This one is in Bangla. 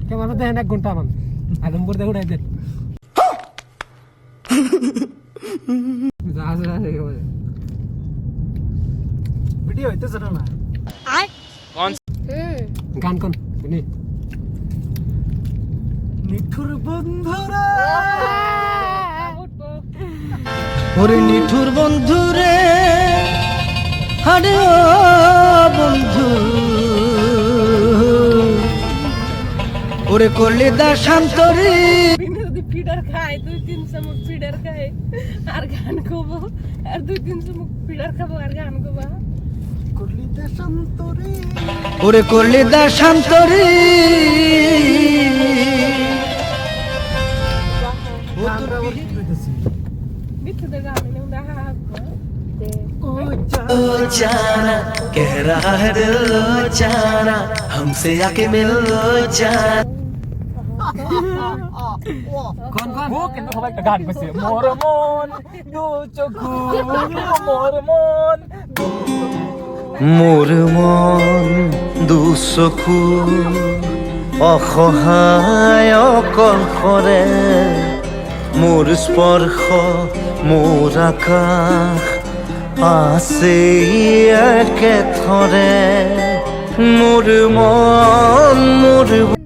কেমন দেখেন 1 ঘন্টা মান আদমপুর দেখো উঠাই ভিডিও হইতেছে না গান কোন শুনি নিঠুর বন্ধুরা ওরে নিঠুর বন্ধুরে আরে ও বন্ধু ওরে করলে দা শান্তরে ফিডার খায় 2-3 চামচ ফিডার খায় আর গান গাবো আর 2-3 চামচ ফিডার খাবো আর গান গাবো করলি দা শান্তরে ওরে করলে দা শান্তরে ओ जाना कह रहा है दिल जाना हमसे आके मिल जाना কোন কোন ও কিন্তু সবাই একটা গান কইছে মোর মন দু চক্ষু মোর মন মোর মন দুচকু অসহায় অকলশৰে মোৰ স্পৰ্শ মোৰ আকাশ আছে একেথৰে মোৰ মন মোৰ